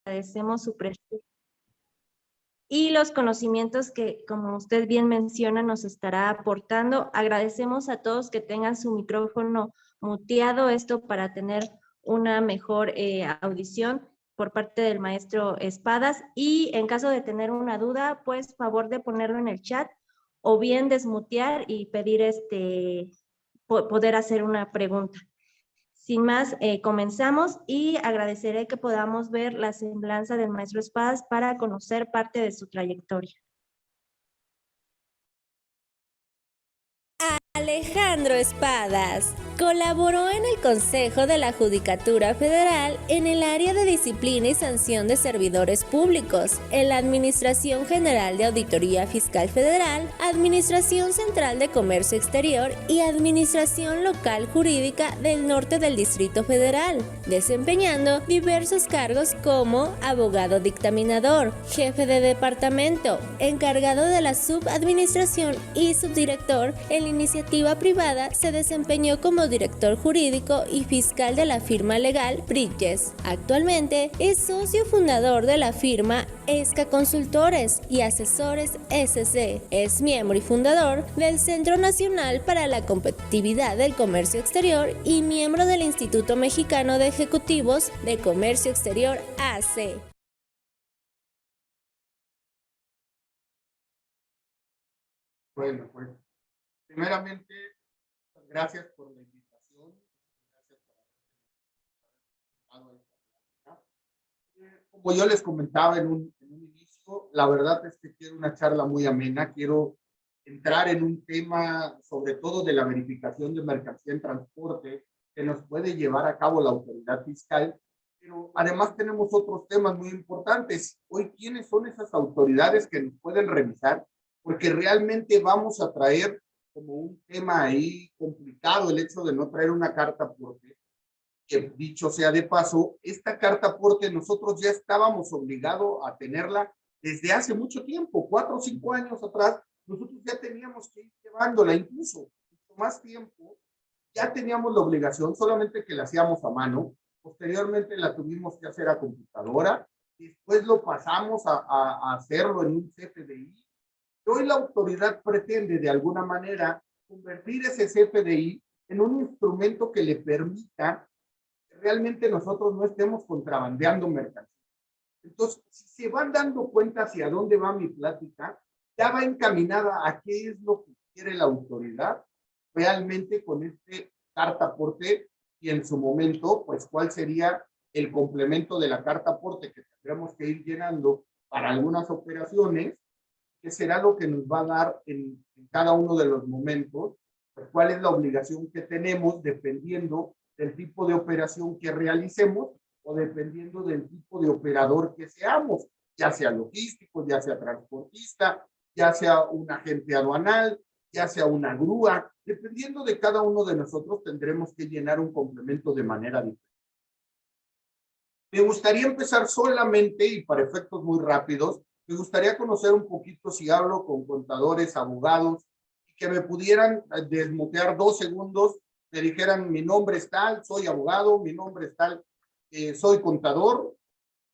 agradecemos su presencia y los conocimientos que, como usted bien menciona, nos estará aportando. Agradecemos a todos que tengan su micrófono muteado, esto para tener una mejor audición por parte del maestro Espadas, y en caso de tener una duda, pues favor de ponerlo en el chat o bien desmutear y pedir poder hacer una pregunta. Sin más, comenzamos y agradeceré que podamos ver la semblanza del maestro Espadas para conocer parte de su trayectoria. Alejandro Espadas colaboró en el Consejo de la Judicatura Federal en el área de disciplina y sanción de servidores públicos, en la Administración General de Auditoría Fiscal Federal, Administración Central de Comercio Exterior y Administración Local Jurídica del Norte del Distrito Federal, desempeñando diversos cargos como abogado dictaminador, jefe de departamento, encargado de la subadministración y subdirector. En la iniciativa privada se desempeñó como director jurídico y fiscal de la firma legal Bridges. Actualmente es socio fundador de la firma ESCA Consultores y Asesores SC. Es miembro y fundador del Centro Nacional para la Competitividad del Comercio Exterior y miembro del Instituto Mexicano de Ejecutivos de Comercio Exterior AC. Bueno, pues primeramente, gracias por la invitación. Gracias por haber participado en esta plática. Como yo les comentaba en un inicio, la verdad es que quiero una charla muy amena. Quiero entrar en un tema, sobre todo de la verificación de mercancía en transporte, que nos puede llevar a cabo la autoridad fiscal. Pero además tenemos otros temas muy importantes. Hoy, ¿quiénes son esas autoridades que nos pueden revisar? Porque realmente vamos a traer como un tema ahí complicado el hecho de no traer una carta aporte, que dicho sea de paso, esta carta aporte nosotros ya estábamos obligados a tenerla desde hace mucho tiempo, 4 o 5 años atrás, nosotros ya teníamos que ir llevándola, incluso mucho más tiempo, ya teníamos la obligación, solamente que la hacíamos a mano, posteriormente la tuvimos que hacer a computadora, después lo pasamos a hacerlo en un CFDI. Hoy la autoridad pretende de alguna manera convertir ese CFDI en un instrumento que le permita que realmente nosotros no estemos contrabandeando mercancía. Entonces, si se van dando cuenta hacia dónde va mi plática, ya va encaminada a qué es lo que quiere la autoridad realmente con este carta aporte, y en su momento, pues cuál sería el complemento de la carta aporte que tendremos que ir llenando para algunas operaciones, que será lo que nos va a dar en cada uno de los momentos, pues cuál es la obligación que tenemos dependiendo del tipo de operación que realicemos o dependiendo del tipo de operador que seamos, ya sea logístico, ya sea transportista, ya sea un agente aduanal, ya sea una grúa, dependiendo de cada uno de nosotros tendremos que llenar un complemento de manera diferente. Me gustaría empezar solamente, y para efectos muy rápidos, me gustaría conocer un poquito, si hablo con contadores, abogados, y que me pudieran desmutear 2 segundos, me dijeran mi nombre es tal, soy abogado, mi nombre es tal, soy contador,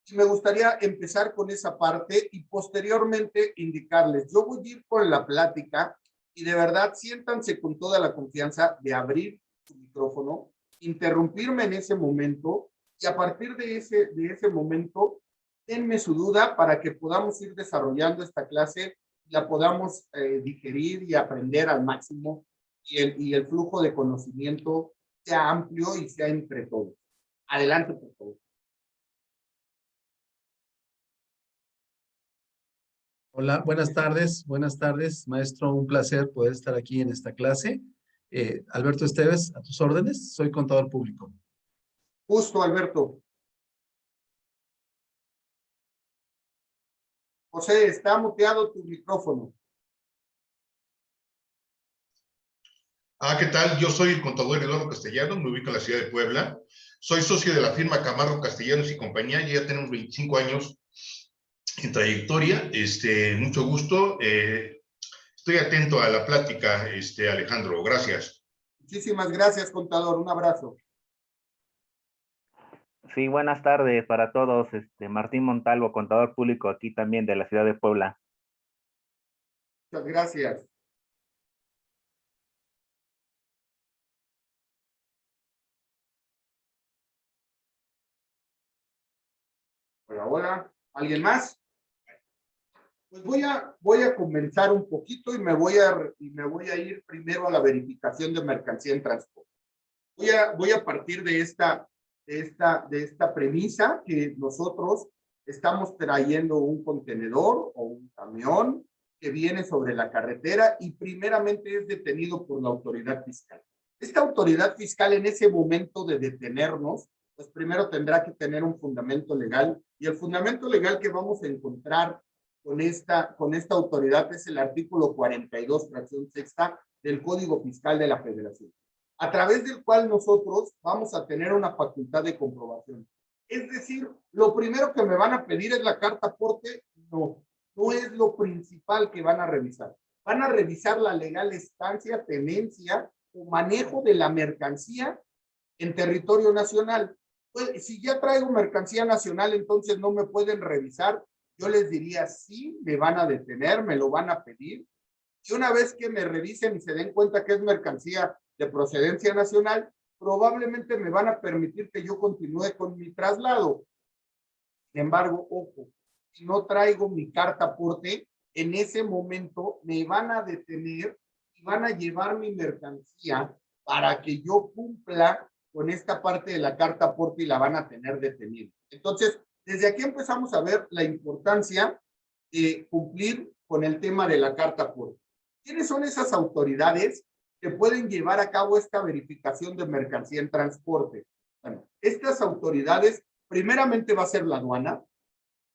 y me gustaría empezar con esa parte y posteriormente indicarles, yo voy a ir con la plática y de verdad siéntanse con toda la confianza de abrir su micrófono, interrumpirme en ese momento y a partir de ese momento denme su duda para que podamos ir desarrollando esta clase, la podamos digerir y aprender al máximo y el flujo de conocimiento sea amplio y sea entre todos. Adelante, por favor. Hola, buenas tardes, maestro, un placer poder estar aquí en esta clase. Alberto Esteves, a tus órdenes, soy contador público. Justo, Alberto. José, está muteado tu micrófono. ¿Qué tal? Yo soy el contador Eduardo Castellanos, me ubico en la ciudad de Puebla. Soy socio de la firma Camargo Castellanos y compañía, y ya tenemos 25 años en trayectoria. Mucho gusto. Estoy atento a la plática, Alejandro. Gracias. Muchísimas gracias, contador. Un abrazo. Sí, buenas tardes para todos. Martín Montalvo, contador público aquí también de la ciudad de Puebla. Muchas gracias. Hola, hola. ¿Alguien más? Pues voy a comenzar un poquito y me voy a ir primero a la verificación de mercancía en transporte. Voy a partir de esta premisa que nosotros estamos trayendo un contenedor o un camión que viene sobre la carretera y primeramente es detenido por la autoridad fiscal. Esta autoridad fiscal en ese momento de detenernos, pues primero tendrá que tener un fundamento legal y el fundamento legal que vamos a encontrar con esta autoridad es el artículo 42, fracción sexta del Código Fiscal de la Federación, a través del cual nosotros vamos a tener una facultad de comprobación. Es decir, lo primero que me van a pedir es la carta aporte. No es lo principal que van a revisar. Van a revisar la legal estancia, tenencia o manejo de la mercancía en territorio nacional. Pues, si ya traigo mercancía nacional, entonces no me pueden revisar. Yo les diría, sí, me van a detener, me lo van a pedir. Y una vez que me revisen y se den cuenta que es mercancía de procedencia nacional, probablemente me van a permitir que yo continúe con mi traslado. Sin embargo, ojo, si no traigo mi carta aporte, en ese momento me van a detener y van a llevar mi mercancía para que yo cumpla con esta parte de la carta aporte y la van a tener detenida. Entonces, desde aquí empezamos a ver la importancia de cumplir con el tema de la carta aporte. ¿Quiénes son esas autoridades que pueden llevar a cabo esta verificación de mercancía en transporte? Bueno, estas autoridades, primeramente va a ser la aduana,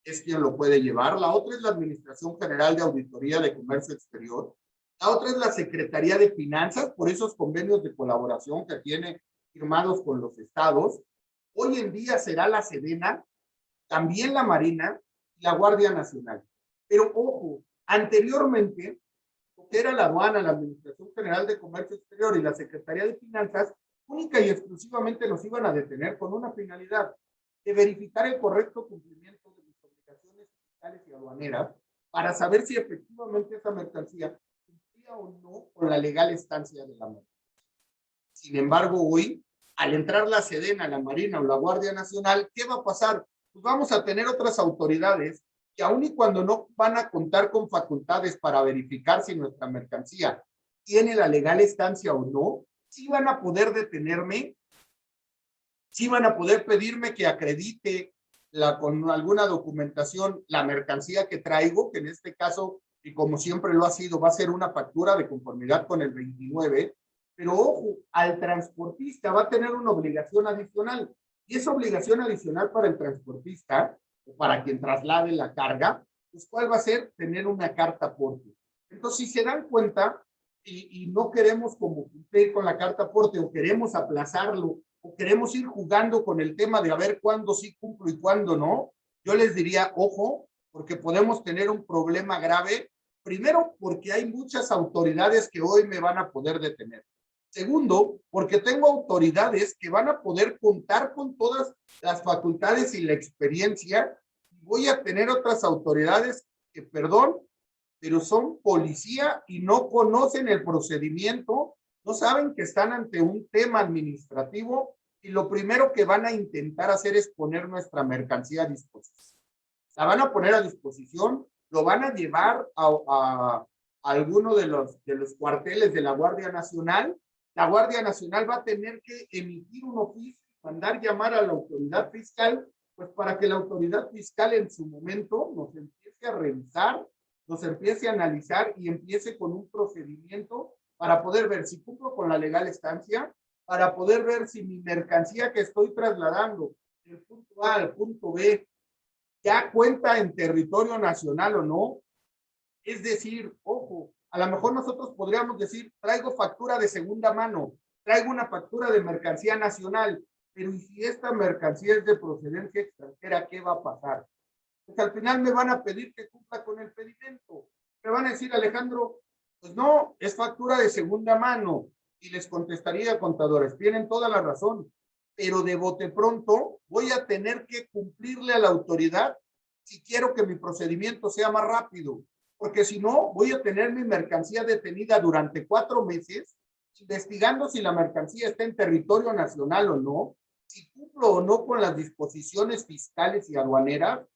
es quien lo puede llevar. La otra es la Administración General de Auditoría de Comercio Exterior. La otra es la Secretaría de Finanzas, por esos convenios de colaboración que tiene firmados con los estados. Hoy en día será la Sedena, también la Marina y la Guardia Nacional. Pero ojo, anteriormente, lo que era la aduana, la Administración General de Comercio Exterior y la Secretaría de Finanzas, única y exclusivamente nos iban a detener con una finalidad de verificar el correcto cumplimiento de mis obligaciones fiscales y aduaneras para saber si efectivamente esa mercancía cumplía o no con la legal estancia de la mercancía. Sin embargo, hoy, al entrar la Sedena, la Marina o la Guardia Nacional, ¿qué va a pasar? Pues vamos a tener otras autoridades que aun y cuando no van a contar con facultades para verificar si nuestra mercancía tiene la legal estancia o no, sí van a poder detenerme, sí van a poder pedirme que acredite con alguna documentación la mercancía que traigo, que en este caso, y como siempre lo ha sido, va a ser una factura de conformidad con el 29, pero ojo, al transportista va a tener una obligación adicional, y esa obligación adicional para el transportista, o para quien traslade la carga, pues ¿cuál va a ser? Tener una carta aporte. Entonces, si se dan cuenta, y no queremos como cumplir con la carta aporte, o queremos aplazarlo, o queremos ir jugando con el tema de a ver cuándo sí cumplo y cuándo no, yo les diría, ojo, porque podemos tener un problema grave. Primero, porque hay muchas autoridades que hoy me van a poder detener. Segundo, porque tengo autoridades que van a poder contar con todas las facultades y la experiencia. Voy a tener otras autoridades que, perdón, pero son policía y no conocen el procedimiento, no saben que están ante un tema administrativo y lo primero que van a intentar hacer es poner nuestra mercancía a disposición. La van a poner a disposición, lo van a llevar a alguno de los cuarteles de la Guardia Nacional. La Guardia Nacional va a tener que emitir un oficio, mandar llamar a la autoridad fiscal, pues para que la autoridad fiscal en su momento nos empiece a revisar, nos empiece a analizar y empiece con un procedimiento para poder ver si cumplo con la legal estancia, para poder ver si mi mercancía que estoy trasladando del punto A al punto B ya cuenta en territorio nacional o no. Es decir, ojo, a lo mejor nosotros podríamos decir, traigo factura de segunda mano, traigo una factura de mercancía nacional, pero ¿y si esta mercancía es de procedencia extranjera, qué va a pasar? Pues al final me van a pedir que cumpla con el pedimento. Me van a decir, Alejandro, pues no, es factura de segunda mano. Y les contestaría, contadores, tienen toda la razón. pero de bote pronto voy a tener que cumplirle a la autoridad si quiero que mi procedimiento sea más rápido, porque si no, voy a tener mi mercancía detenida durante 4 meses, investigando si la mercancía está en territorio nacional o no, si cumplo o no con las disposiciones fiscales y aduaneras,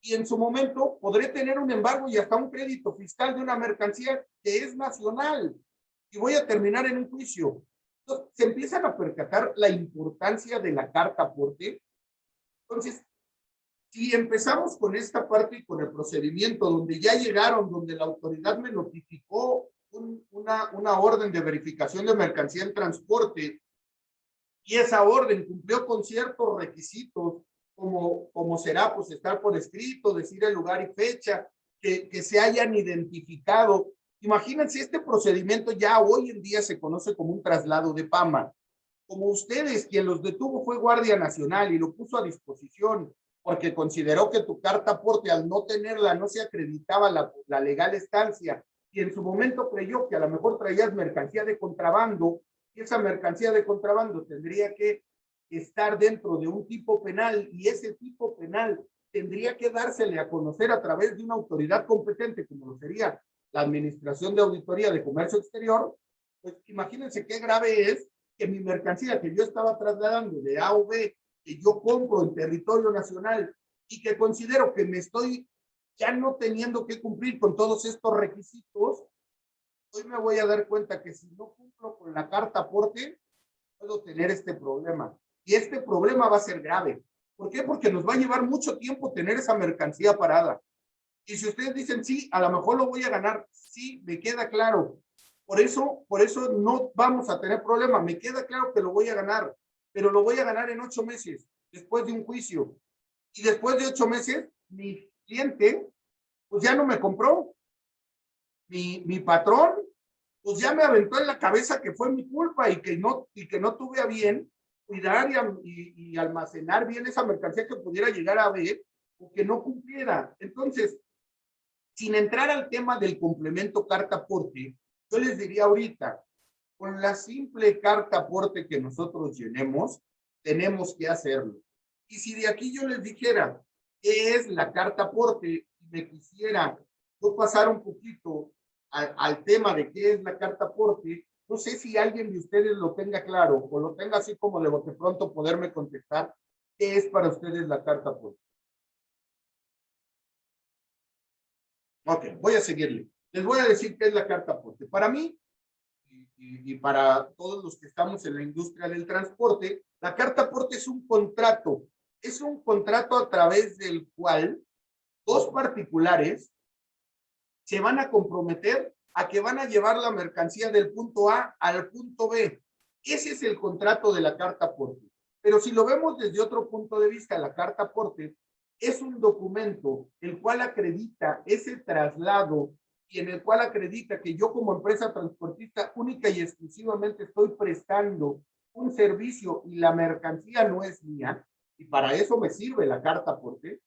y en su momento podré tener un embargo y hasta un crédito fiscal de una mercancía que es nacional, y voy a terminar en un juicio. Entonces, se empiezan a percatar la importancia de la carta aporte. Entonces, si empezamos con esta parte y con el procedimiento donde ya llegaron, donde la autoridad me notificó una orden de verificación de mercancía en transporte, y esa orden cumplió con ciertos requisitos, como será pues estar por escrito, decir el lugar y fecha, que se hayan identificado. Imagínense, este procedimiento ya hoy en día se conoce como un traslado de PAMA. Como ustedes, quien los detuvo fue Guardia Nacional y lo puso a disposición porque consideró que tu carta aporte, al no tenerla, no se acreditaba la legal estancia, y en su momento creyó que a lo mejor traías mercancía de contrabando, y esa mercancía de contrabando tendría que estar dentro de un tipo penal, y ese tipo penal tendría que dársele a conocer a través de una autoridad competente, como lo sería la Administración de Auditoría de Comercio Exterior. Pues imagínense qué grave es que mi mercancía que yo estaba trasladando de A o B, que yo compro en territorio nacional y que considero que me estoy ya no teniendo que cumplir con todos estos requisitos, hoy me voy a dar cuenta que si no cumplo con la carta aporte, puedo tener este problema. Y este problema va a ser grave. ¿Por qué? Porque nos va a llevar mucho tiempo tener esa mercancía parada. Y si ustedes dicen, sí, a lo mejor lo voy a ganar, sí, me queda claro. Por eso no vamos a tener problema. Me queda claro que lo voy a ganar, pero lo voy a ganar en 8 meses, después de un juicio. Y después de 8 meses, mi cliente, pues ya no me compró. Mi patrón, pues ya me aventó en la cabeza que fue mi culpa y que no tuve a bien cuidar y almacenar bien esa mercancía que pudiera llegar a ver o que no cumpliera. Entonces, sin entrar al tema del complemento carta aporte, yo les diría ahorita, con la simple carta aporte que nosotros llenemos, tenemos que hacerlo. Y si de aquí yo les dijera qué es la carta aporte y me quisiera yo pasar un poquito al tema de qué es la carta aporte, no sé si alguien de ustedes lo tenga claro o lo tenga así como de bote pronto poderme contestar qué es para ustedes la carta aporte. Ok, voy a seguirle. Les voy a decir qué es la carta aporte. Para mí, y para todos los que estamos en la industria del transporte, la carta aporte es un contrato. Es un contrato a través del cual 2 particulares se van a comprometer a que van a llevar la mercancía del punto A al punto B. Ese es el contrato de la carta aporte. Pero si lo vemos desde otro punto de vista, la carta aporte es un documento el cual acredita ese traslado y en el cual acredita que yo como empresa transportista única y exclusivamente estoy prestando un servicio y la mercancía no es mía, y para eso me sirve la carta aporte,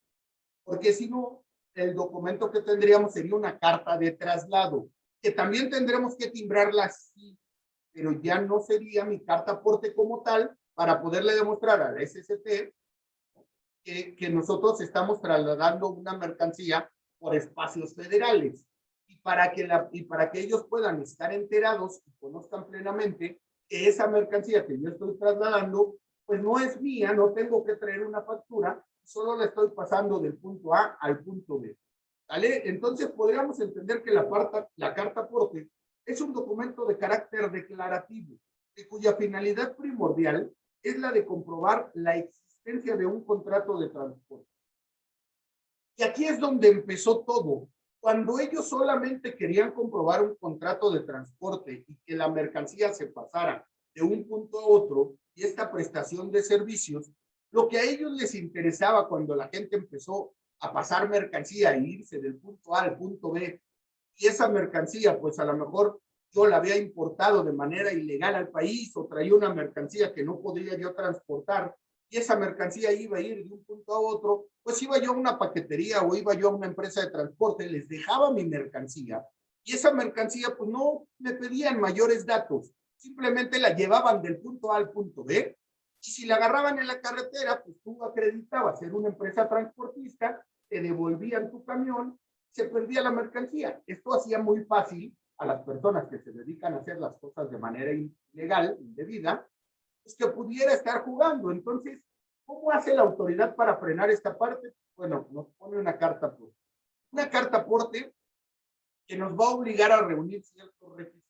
porque si no, el documento que tendríamos sería una carta de traslado, que también tendremos que timbrarla así, pero ya no sería mi carta aporte como tal para poderle demostrar a la SST que nosotros estamos trasladando una mercancía por espacios federales. Y para que ellos puedan estar enterados y conozcan plenamente que esa mercancía que yo estoy trasladando, pues no es mía, no tengo que traer una factura, solo la estoy pasando del punto A al punto B. ¿Vale? Entonces podríamos entender que la carta aporte es un documento de carácter declarativo, cuya finalidad primordial es la de comprobar la existencia de un contrato de transporte. Y aquí es donde empezó todo. Cuando ellos solamente querían comprobar un contrato de transporte y que la mercancía se pasara de un punto a otro y esta prestación de servicios, lo que a ellos les interesaba cuando la gente empezó a pasar mercancía e irse del punto A al punto B, y esa mercancía, pues a lo mejor yo la había importado de manera ilegal al país o traía una mercancía que no podía yo transportar, y esa mercancía iba a ir de un punto a otro, pues iba yo a una paquetería o iba yo a una empresa de transporte, les dejaba mi mercancía, y esa mercancía pues no me pedían mayores datos, simplemente la llevaban del punto A al punto B, Y si la agarraban en la carretera, pues tú acreditabas ser una empresa transportista, te devolvían tu camión, se perdía la mercancía. Esto hacía muy fácil a las personas que se dedican a hacer las cosas de manera ilegal, indebida, pues que pudiera estar jugando. Entonces, ¿cómo hace la autoridad para frenar esta parte? Bueno, nos pone una carta aporte. Una carta aporte que nos va a obligar a reunir ciertos requisitos.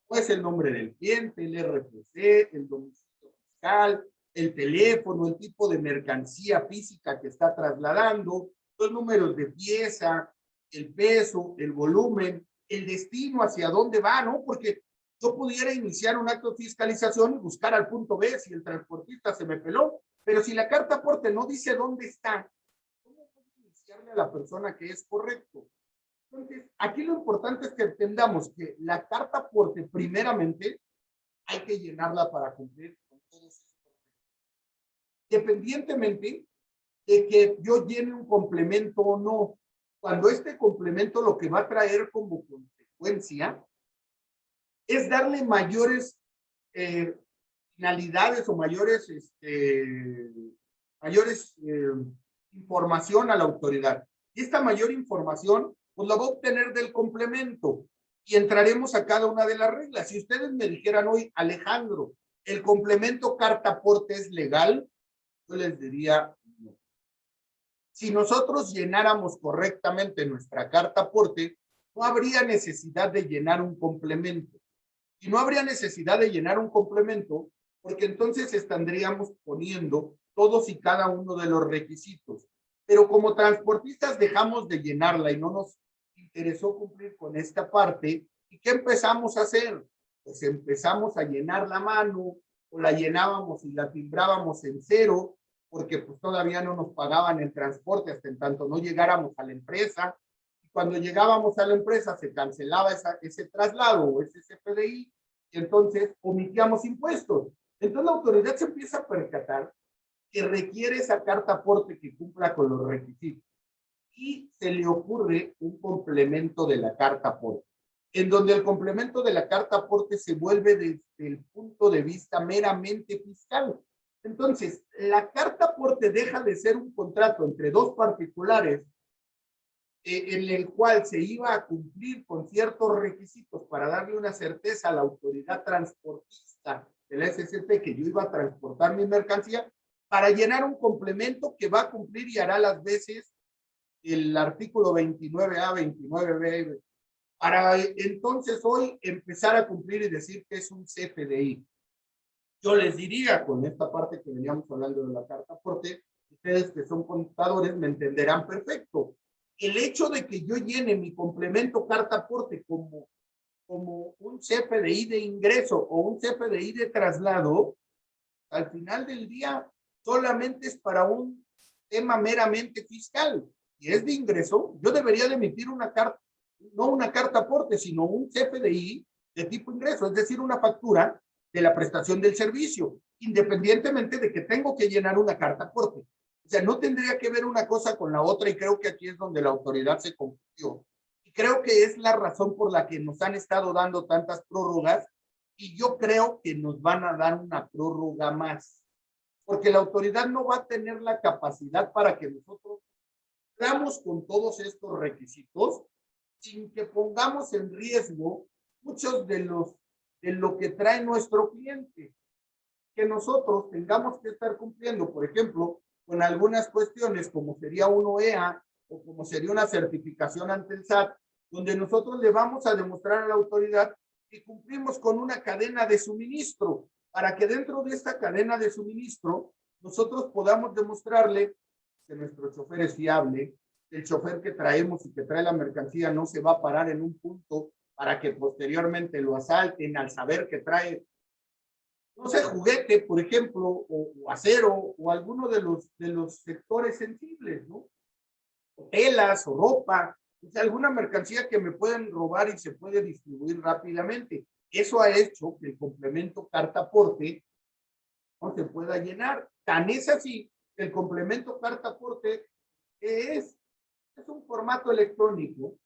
Pues el nombre del cliente, el RFC, el domicilio fiscal, el teléfono, el tipo de mercancía física que está trasladando, los números de pieza, el peso, el volumen, el destino, hacia dónde va, ¿no? Porque yo pudiera iniciar un acto de fiscalización y buscar al punto B si el transportista se me peló, pero si la carta aporte no dice dónde está, ¿cómo puedo iniciarle a la persona que es correcto? Entonces, aquí lo importante es que entendamos que la carta aporte, primeramente, hay que llenarla para cumplir con todos estos requisitos. Dependientemente de que yo llene un complemento o no, cuando este complemento lo que va a traer como consecuencia es darle mayores finalidades o mayores información a la autoridad. Y esta mayor información pues la va a obtener del complemento y entraremos a cada una de las reglas. Si ustedes me dijeran hoy, Alejandro, ¿el complemento carta aporte es legal? Yo les diría no. Si nosotros llenáramos correctamente nuestra carta aporte, no habría necesidad de llenar un complemento. Y no habría necesidad de llenar un complemento porque entonces estaríamos poniendo todos y cada uno de los requisitos. Pero como transportistas dejamos de llenarla y no nos interesó cumplir con esta parte. ¿Y qué empezamos a hacer? Pues empezamos a llenar la mano, o la llenábamos y la timbrábamos en cero, porque pues todavía no nos pagaban el transporte hasta en tanto no llegáramos a la empresa. Y cuando llegábamos a la empresa se cancelaba ese traslado o ese CFDI, y entonces omitíamos impuestos. Entonces la autoridad se empieza a percatar que requiere esa carta aporte que cumpla con los requisitos. Y se le ocurre un complemento de la carta aporte, en donde el complemento de la carta aporte se vuelve desde el punto de vista meramente fiscal. Entonces, la carta aporte deja de ser un contrato entre dos particulares en el cual se iba a cumplir con ciertos requisitos para darle una certeza a la autoridad transportista de la SCP que yo iba a transportar mi mercancía, para llenar un complemento que va a cumplir y hará las veces el artículo 29A, 29B, para entonces hoy empezar a cumplir y decir que es un CFDI. Yo les diría, con esta parte que veníamos hablando de la carta aporte, ustedes que son contadores me entenderán perfecto. El hecho de que yo llene mi complemento carta aporte como un CFDI de ingreso o un CFDI de traslado, al final del día solamente es para un tema meramente fiscal. Y es de ingreso, yo debería de emitir una carta, no una carta aporte, sino un CFDI de tipo ingreso, es decir, una factura de la prestación del servicio, independientemente de que tengo que llenar una carta aporte. O sea, no tendría que ver una cosa con la otra y creo que aquí es donde la autoridad se confundió. Y creo que es la razón por la que nos han estado dando tantas prórrogas y yo creo que nos van a dar una prórroga más. Porque la autoridad no va a tener la capacidad para que nosotros cumplamos con todos estos requisitos sin que pongamos en riesgo muchos de lo que trae nuestro cliente. Que nosotros tengamos que estar cumpliendo, por ejemplo, con algunas cuestiones como sería un OEA o como sería una certificación ante el SAT, donde nosotros le vamos a demostrar a la autoridad que cumplimos con una cadena de suministro, para que dentro de esta cadena de suministro nosotros podamos demostrarle que nuestro chofer es fiable, que el chofer que traemos y que trae la mercancía no se va a parar en un punto para que posteriormente lo asalten al saber que trae, no sé, juguete, por ejemplo, o acero, o alguno de los sectores sensibles, ¿no? O telas, o ropa, o sea, alguna mercancía que me pueden robar y se puede distribuir rápidamente. Eso ha hecho que el complemento carta aporte no se pueda llenar. Tan es así que el complemento carta aporte es un formato electrónico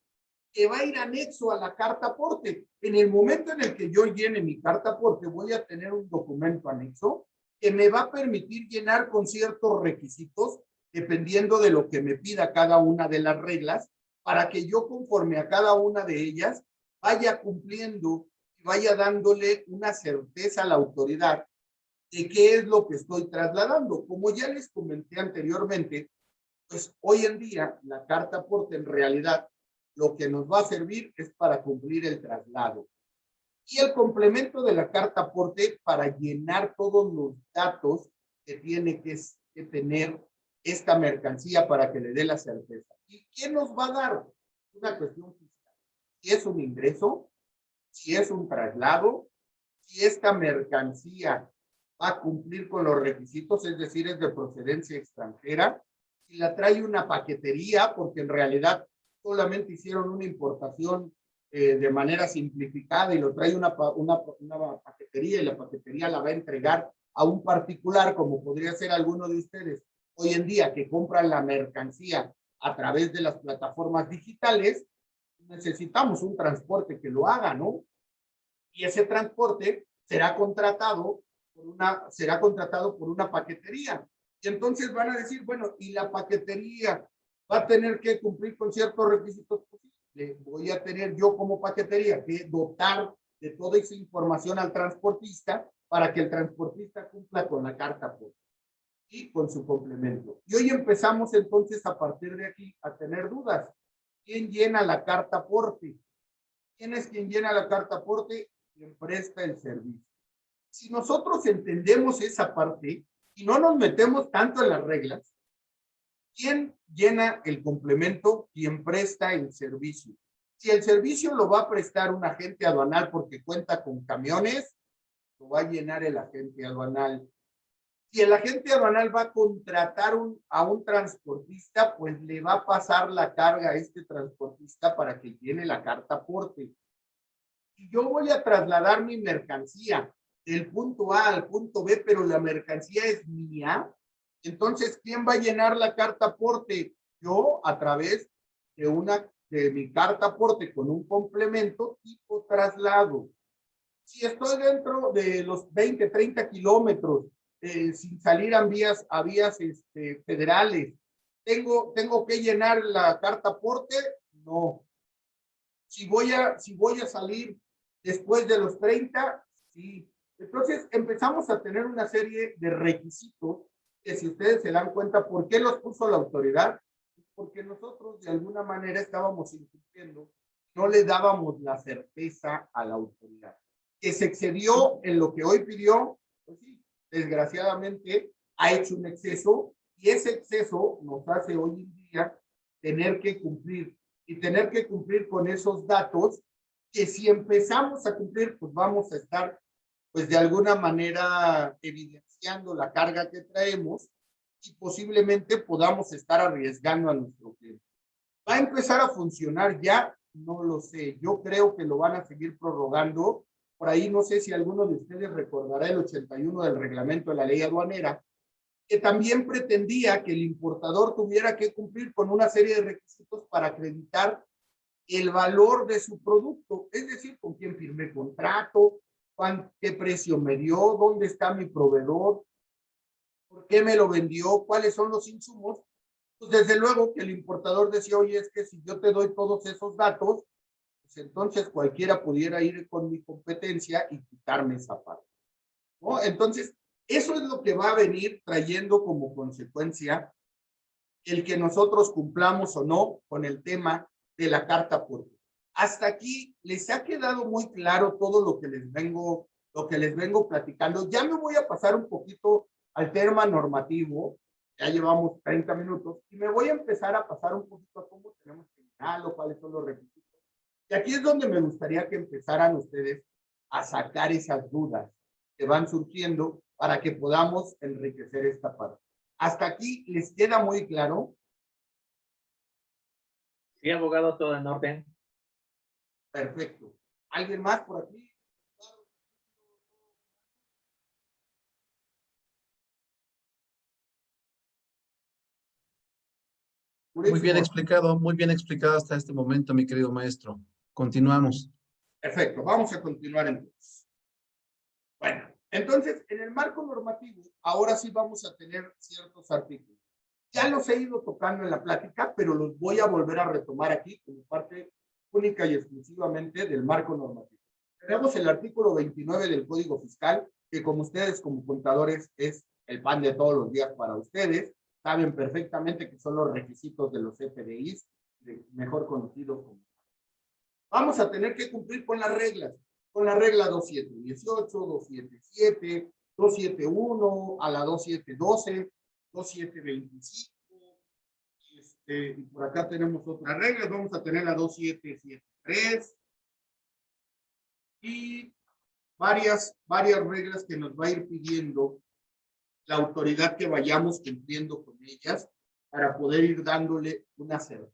que va a ir anexo a la carta aporte. En el momento en el que yo llene mi carta aporte, voy a tener un documento anexo que me va a permitir llenar con ciertos requisitos, dependiendo de lo que me pida cada una de las reglas, para que yo conforme a cada una de ellas vaya cumpliendo y vaya dándole una certeza a la autoridad de qué es lo que estoy trasladando. Como ya les comenté anteriormente, pues hoy en día la carta aporte en realidad lo que nos va a servir es para cumplir el traslado. Y el complemento de la carta aporte para llenar todos los datos que tiene que tener esta mercancía para que le dé la certeza. ¿Y quién nos va a dar? Una cuestión fiscal. Si es un ingreso, si es un traslado, si esta mercancía va a cumplir con los requisitos, es decir, es de procedencia extranjera, si la trae una paquetería, porque en realidad solamente hicieron una importación de manera simplificada y lo trae una paquetería y la paquetería la va a entregar a un particular, como podría ser alguno de ustedes hoy en día que compran la mercancía a través de las plataformas digitales, necesitamos un transporte que lo haga, ¿no? Y ese transporte será contratado por una paquetería. Y entonces van a decir, bueno, y la paquetería va a tener que cumplir con ciertos requisitos posibles. Voy a tener yo como paquetería que dotar de toda esa información al transportista para que el transportista cumpla con la carta aporte y con su complemento. Y hoy empezamos entonces a partir de aquí a tener dudas. ¿Quién llena la carta aporte? ¿Quién es quien llena la carta aporte? Quien presta el servicio. Si nosotros entendemos esa parte y no nos metemos tanto en las reglas, ¿quién llena el complemento? Quien presta el servicio. Si el servicio lo va a prestar un agente aduanal porque cuenta con camiones, lo va a llenar el agente aduanal. Si el agente aduanal va a contratar a un transportista, pues le va a pasar la carga a este transportista para que llene la carta aporte. Si yo voy a trasladar mi mercancía del punto A al punto B, pero la mercancía es mía, entonces, ¿quién va a llenar la carta aporte? Yo, a través de mi carta aporte con un complemento tipo traslado. Si estoy dentro de los 20, 30 kilómetros, sin salir a vías federales, ¿tengo que llenar la carta aporte? No. Si voy a salir después de los 30, sí. Entonces empezamos a tener una serie de requisitos que, si ustedes se dan cuenta, ¿por qué los puso la autoridad? Porque nosotros de alguna manera estábamos incumpliendo, no le dábamos la certeza a la autoridad. Que se excedió en lo que hoy pidió, pues sí, desgraciadamente ha hecho un exceso, y ese exceso nos hace hoy en día tener que cumplir, y tener que cumplir con esos datos que, si empezamos a cumplir, pues vamos a estar, pues de alguna manera, evidenciando la carga que traemos y posiblemente podamos estar arriesgando a nuestro cliente. ¿Va a empezar a funcionar ya? No lo sé. Yo creo que lo van a seguir prorrogando. Por ahí no sé si alguno de ustedes recordará el 81 del reglamento de la ley aduanera, que también pretendía que el importador tuviera que cumplir con una serie de requisitos para acreditar el valor de su producto, es decir, con quién firmé contrato, qué precio me dio, dónde está mi proveedor, por qué me lo vendió, cuáles son los insumos. Pues desde luego que el importador decía, oye, es que si yo te doy todos esos datos, pues entonces cualquiera pudiera ir con mi competencia y quitarme esa parte, ¿no? Entonces, eso es lo que va a venir trayendo como consecuencia el que nosotros cumplamos o no con el tema de la carta aporte. Hasta aquí les ha quedado muy claro todo lo que les vengo platicando. Ya me voy a pasar un poquito al tema normativo. Ya llevamos 30 minutos y me voy a empezar a pasar un poquito a cómo tenemos que llenarlo, cuáles son los requisitos. Y aquí es donde me gustaría que empezaran ustedes a sacar esas dudas que van surgiendo para que podamos enriquecer esta parte. ¿Hasta aquí les queda muy claro? Sí, abogado, todo en orden. Perfecto. ¿Alguien más por aquí? Muy bien explicado hasta este momento, mi querido maestro. Continuamos. Perfecto, vamos a continuar entonces. Bueno, Entonces, en el marco normativo, ahora sí vamos a tener ciertos artículos. Ya los he ido tocando en la plática, pero los voy a volver a retomar aquí como parte única y exclusivamente del marco normativo. Tenemos el artículo 29 del Código Fiscal, que como ustedes como contadores es el pan de todos los días para ustedes. Saben perfectamente que son los requisitos de los FDIs, mejor conocidos como. Vamos a tener que cumplir con las reglas. Con la regla 2718, 277, 271, a la 2712, 2725. Y por acá tenemos otras reglas. Vamos a tener la 2773. Y varias reglas que nos va a ir pidiendo la autoridad que vayamos cumpliendo con ellas para poder ir dándole una certeza.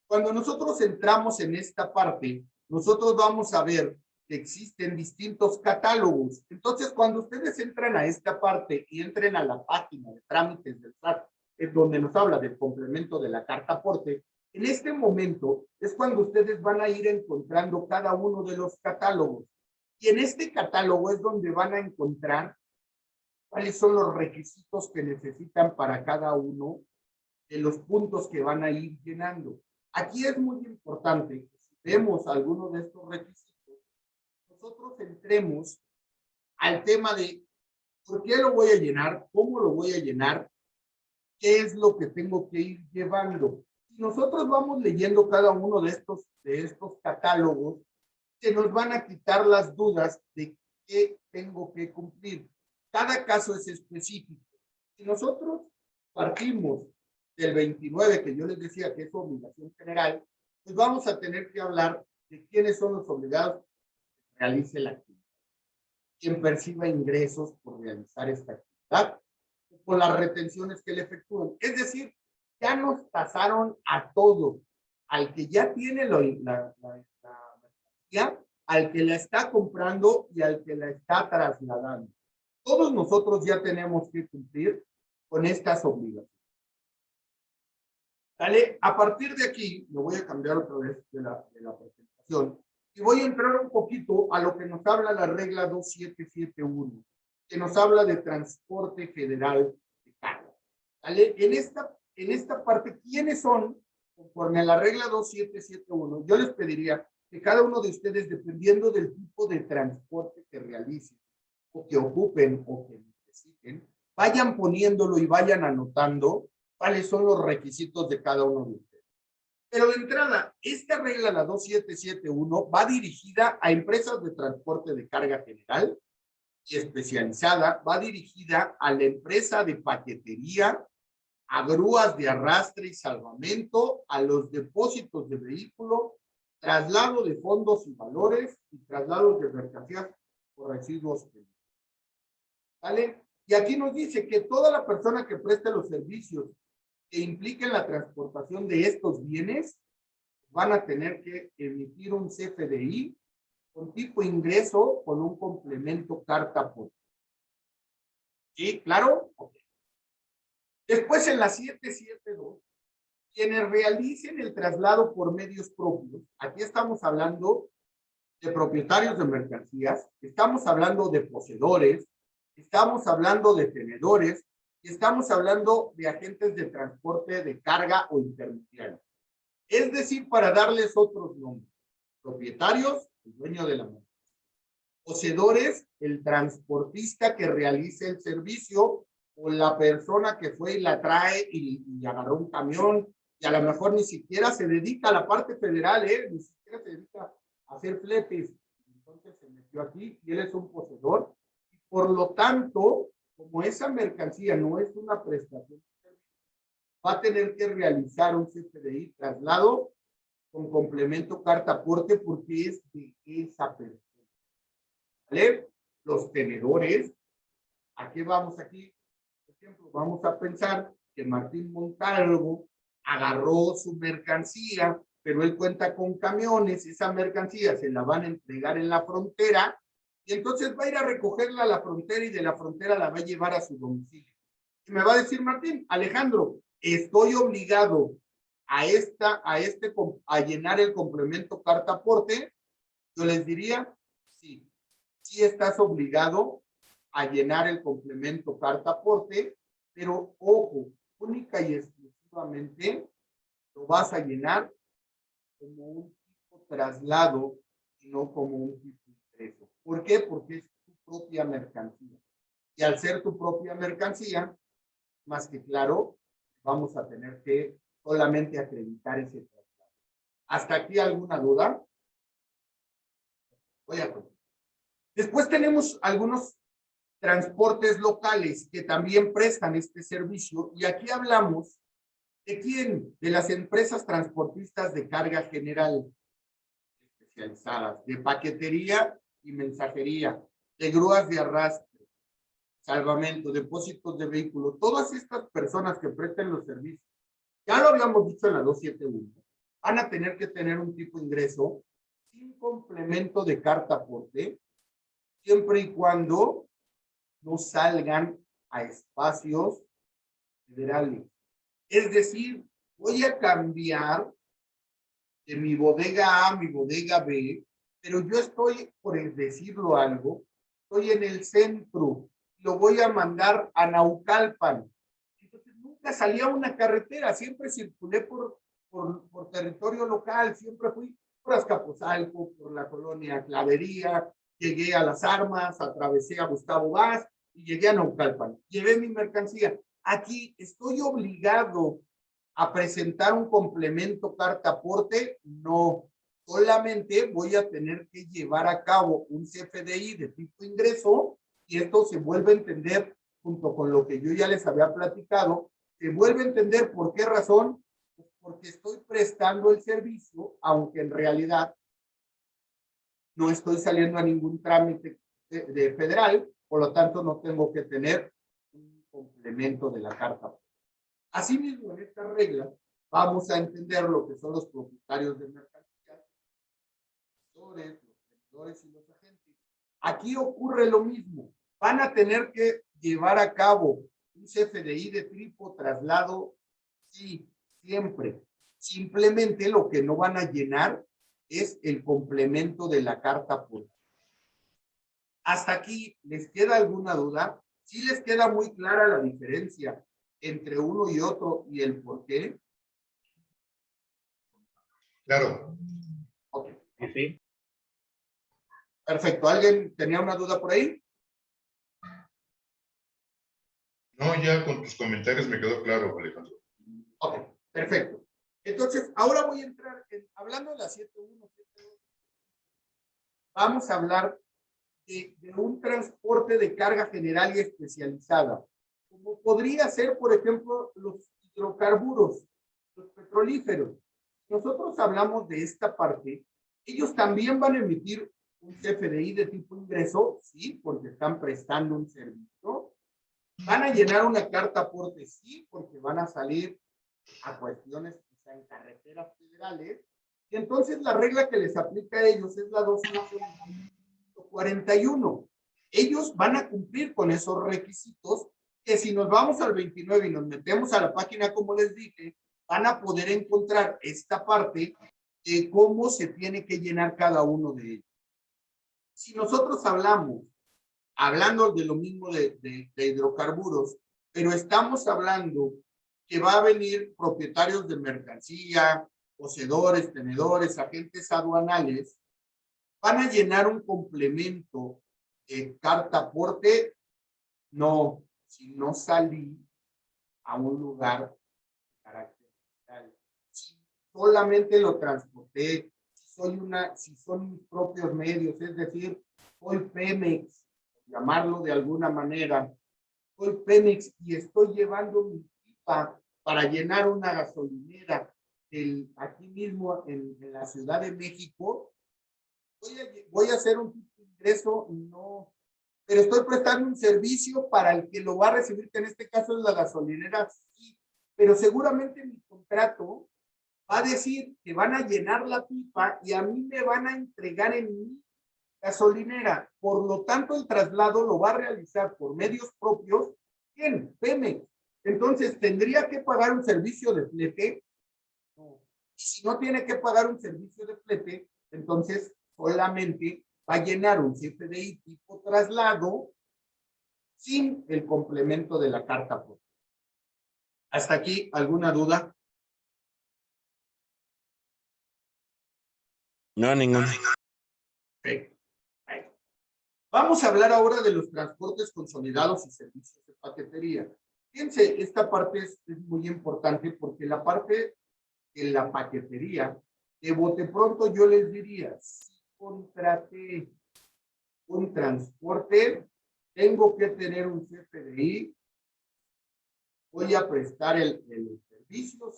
Cuando nosotros entramos en esta parte, nosotros vamos a ver que existen distintos catálogos. Entonces, cuando ustedes entran a esta parte y entren a la página de trámites del SAT, es donde nos habla del complemento de la carta aporte, en este momento es cuando ustedes van a ir encontrando cada uno de los catálogos. Y en este catálogo es donde van a encontrar cuáles son los requisitos que necesitan para cada uno de los puntos que van a ir llenando. Aquí es muy importante que si vemos alguno de estos requisitos, nosotros entremos al tema de por qué lo voy a llenar, cómo lo voy a llenar, qué es lo que tengo que ir llevando. Si nosotros vamos leyendo cada uno de estos catálogos, se nos van a quitar las dudas de qué tengo que cumplir. Cada caso es específico. Si nosotros partimos del 29, que yo les decía que es obligación general, pues vamos a tener que hablar de quiénes son los obligados que realice la actividad. Quien perciba ingresos por realizar esta actividad, por las retenciones que le efectúan. Es decir, ya nos tasaron a todos, al que ya tiene la mercancía, al que la está comprando y al que la está trasladando. Todos nosotros ya tenemos que cumplir con estas obligaciones. ¿Vale? A partir de aquí, me voy a cambiar otra vez de la presentación y voy a entrar un poquito a lo que nos habla la regla 2771, que nos habla de transporte federal de carga. ¿Vale? En esta parte, ¿quiénes son? Conforme a la regla 2771, yo les pediría que cada uno de ustedes, dependiendo del tipo de transporte que realicen, o que ocupen, o que necesiten, vayan poniéndolo y vayan anotando cuáles son los requisitos de cada uno de ustedes. Pero de entrada, esta regla, la 2771, va dirigida a empresas de transporte de carga general y especializada, va dirigida a la empresa de paquetería, a grúas de arrastre y salvamento, a los depósitos de vehículo, traslado de fondos y valores y traslados de mercancías por residuos. ¿Vale? Y aquí nos dice que toda la persona que preste los servicios que impliquen la transportación de estos bienes van a tener que emitir un CFDI con tipo ingreso con un complemento carta aporte. ¿Sí? ¿Claro? Okay. Después en la 772, quienes realicen el traslado por medios propios, aquí estamos hablando de propietarios de mercancías, estamos hablando de poseedores, estamos hablando de tenedores, y estamos hablando de agentes de transporte de carga o intermediarios. Es decir, para darles otros nombres. Propietarios, el dueño de la mercancía. Poseedores, el transportista que realice el servicio o la persona que fue y la trae y agarró un camión y a lo mejor ni siquiera se dedica a la parte federal, ni siquiera se dedica a hacer fletes. Entonces se metió aquí y él es un poseedor. Y por lo tanto, como esa mercancía no es una prestación, va a tener que realizar un CFDI traslado con complemento carta aporte porque es de esa persona. ¿Vale? Los tenedores, ¿a qué vamos aquí? Por ejemplo, vamos a pensar que Martín Montalvo agarró su mercancía, pero él cuenta con camiones, esa mercancía se la van a entregar en la frontera, y entonces va a ir a recogerla a la frontera y de la frontera la va a llevar a su domicilio. Y me va a decir Martín, Alejandro, estoy obligado a llenar el complemento carta aporte. Yo les diría, sí. sí estás obligado a llenar el complemento carta aporte, pero ojo, única y exclusivamente lo vas a llenar como un tipo traslado y no como un tipo ingreso. ¿Por qué? Porque es tu propia mercancía. Y al ser tu propia mercancía, más que claro, vamos a tener que solamente acreditar ese traslado. ¿Hasta aquí alguna duda? Voy a continuar. Después tenemos algunos transportes locales que también prestan este servicio, y aquí hablamos de quién, de las empresas transportistas de carga general especializadas, de paquetería y mensajería, de grúas de arrastre, salvamento, depósitos de vehículos. Todas estas personas que presten los servicios, ya lo habíamos dicho en la 271, van a tener que tener un tipo de ingreso sin complemento de carta aporte, siempre y cuando no salgan a espacios federales. Es decir, voy a cambiar de mi bodega A a mi bodega B, pero yo estoy, por decirlo algo, estoy en el centro, lo voy a mandar a Naucalpan. Entonces nunca salí a una carretera, siempre circulé por territorio local, siempre fui por Azcapotzalco, por la colonia Clavería, llegué a Las Armas, atravesé a Gustavo Vaz y llegué a Naucalpan. Llevé mi mercancía. Aquí estoy obligado a presentar un complemento carta aporte, no. Solamente voy a tener que llevar a cabo un CFDI de tipo ingreso, y esto se vuelve a entender junto con lo que yo ya les había platicado, se vuelve a entender por qué razón, pues porque estoy prestando el servicio, aunque en realidad no estoy saliendo a ningún trámite de federal, por lo tanto no tengo que tener un complemento de la carta. Asimismo, en esta regla vamos a entender lo que son los propietarios de mercancía, los vendedores y los agentes. Aquí ocurre lo mismo. Van a tener que llevar a cabo un CFDI de tipo traslado, sí, siempre. Simplemente lo que no van a llenar es el complemento de la carta aporte. ¿Hasta aquí les queda alguna duda? ¿Sí les queda muy clara la diferencia entre uno y otro y el por qué? Claro. Ok. Sí. Perfecto. ¿Alguien tenía una duda por ahí? No, ya con tus comentarios me quedó claro, Alejandro. Ok, perfecto. Entonces, ahora voy a entrar, hablando de la 7.1, 7.2, vamos a hablar de un transporte de carga general y especializada, como podría ser, por ejemplo, los hidrocarburos, los petrolíferos. Nosotros hablamos de esta parte, ellos también van a emitir un CFDI de tipo ingreso, sí, porque están prestando un servicio. Van a llenar una carta aporte, sí, porque van a salir a cuestiones quizá en carreteras federales. Y entonces la regla que les aplica a ellos es la 241. Ellos van a cumplir con esos requisitos, que si nos vamos al 29 y nos metemos a la página, como les dije, van a poder encontrar esta parte de cómo se tiene que llenar cada uno de ellos. Si nosotros hablando de lo mismo de hidrocarburos, pero estamos hablando que va a venir propietarios de mercancía, poseedores, tenedores, agentes aduanales, van a llenar un complemento carta aporte. No, si no salí a un lugar de carácter general, si solamente lo transporté, si son mis propios medios, es decir, soy Pemex, llamarlo de alguna manera, soy Pemex y estoy llevando mi pipa para llenar una gasolinera aquí mismo en la Ciudad de México, voy a hacer un ingreso, no, pero estoy prestando un servicio para el que lo va a recibir, que en este caso es la gasolinera, sí, pero seguramente mi contrato va a decir que van a llenar la pipa y a mí me van a entregar en mi gasolinera. Por lo tanto, el traslado lo va a realizar por medios propios. ¿Quién? Pemex. Entonces, ¿tendría que pagar un servicio de flete? No. Y si no tiene que pagar un servicio de flete, entonces solamente va a llenar un CFDI tipo traslado sin el complemento de la carta aporte. ¿Hasta aquí alguna duda? No, ninguna. Perfecto. Vamos a hablar ahora de los transportes consolidados y servicios de paquetería. Fíjense, esta parte es muy importante porque la parte de la paquetería, de bote pronto yo les diría, si contraté un transporte, tengo que tener un CFDI, voy a prestar el servicio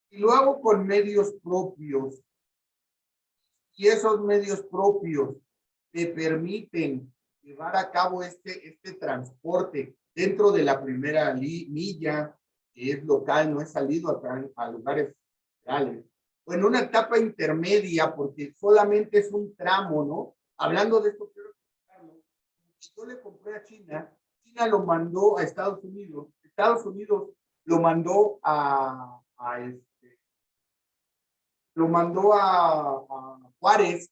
y lo hago con medios propios. Y esos medios propios te permiten llevar a cabo este transporte dentro de la primera milla, que es local, no he salido a lugares reales, o en una etapa intermedia, porque solamente es un tramo, ¿no? Hablando de esto, quiero explicarlo. Yo le compré a China, China lo mandó a Estados Unidos lo mandó a Juárez,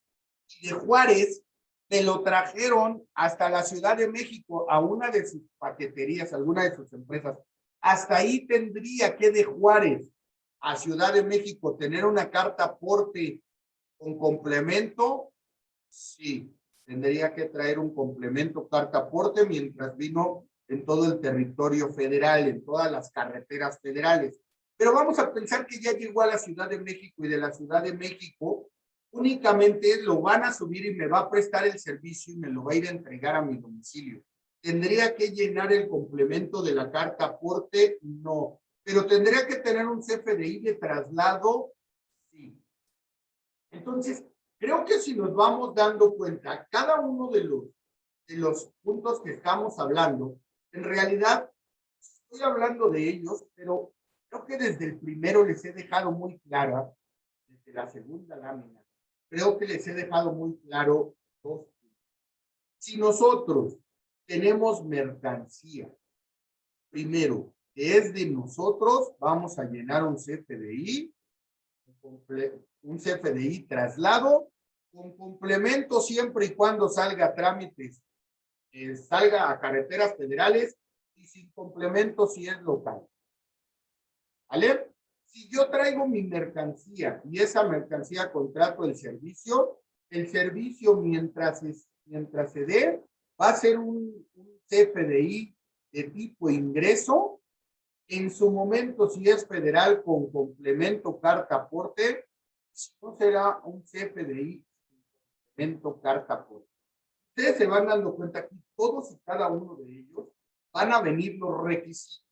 y de Juárez me lo trajeron hasta la Ciudad de México a una de sus paqueterías, alguna de sus empresas. Hasta ahí tendría que de Juárez a Ciudad de México tener una carta aporte con complemento. Sí, tendría que traer un complemento carta aporte mientras vino en todo el territorio federal, en todas las carreteras federales. Pero vamos a pensar que ya llegó a la Ciudad de México y de la Ciudad de México únicamente lo van a subir y me va a prestar el servicio y me lo va a ir a entregar a mi domicilio. ¿Tendría que llenar el complemento de la carta aporte? No. ¿Pero tendría que tener un CFDI de traslado? Sí. Entonces, creo que si nos vamos dando cuenta, cada uno de los puntos que estamos hablando, en realidad estoy hablando de ellos, pero creo que desde el primero les he dejado muy clara, desde la segunda lámina, creo que les he dejado muy claro dos puntos. Si nosotros tenemos mercancía, primero, que es de nosotros, vamos a llenar un CFDI, un CFDI traslado, con complemento siempre y cuando salga a trámites, salga a carreteras federales, y sin complemento si es local. ¿Vale? Si yo traigo mi mercancía y esa mercancía contrato el servicio mientras se dé, va a ser un CFDI de tipo ingreso. En su momento, si es federal con complemento carta aporte, si no será un CFDI complemento carta aporte. Ustedes se van dando cuenta que todos y cada uno de ellos van a venir los requisitos.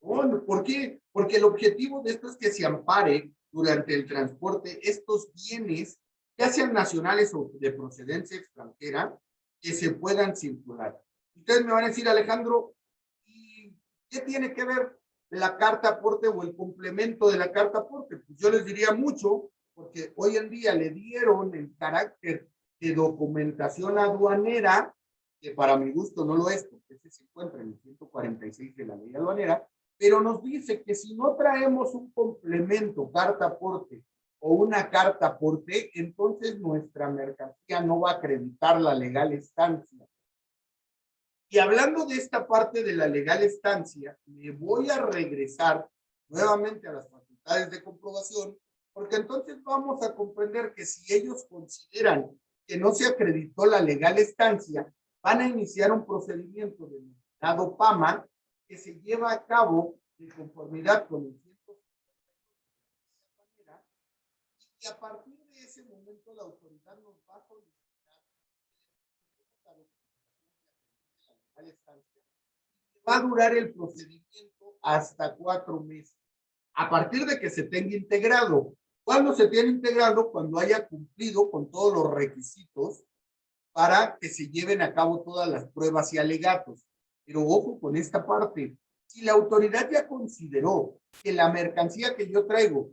¿Por qué? Porque el objetivo de esto es que se ampare durante el transporte estos bienes, ya sean nacionales o de procedencia extranjera, que se puedan circular. Ustedes me van a decir, Alejandro, ¿y qué tiene que ver la carta aporte o el complemento de la carta aporte? Pues yo les diría mucho, porque hoy en día le dieron el carácter de documentación aduanera, que para mi gusto no lo es, porque ese se encuentra en el 146 de la ley aduanera, pero nos dice que si no traemos un complemento, carta aporte o una carta aporte, entonces nuestra mercancía no va a acreditar la legal estancia. Y hablando de esta parte de la legal estancia, me voy a regresar nuevamente a las facultades de comprobación, porque entonces vamos a comprender que si ellos consideran que no se acreditó la legal estancia, van a iniciar un procedimiento denominado PAMA, que se lleva a cabo de conformidad con el 150 y a partir de ese momento la autoridad nos va a solicitar la estancia. Va a durar el procedimiento hasta 4 meses. A partir de que se tenga integrado. ¿Cuándo se tiene integrado? Cuando haya cumplido con todos los requisitos para que se lleven a cabo todas las pruebas y alegatos. Pero ojo con esta parte. Si la autoridad ya consideró que la mercancía que yo traigo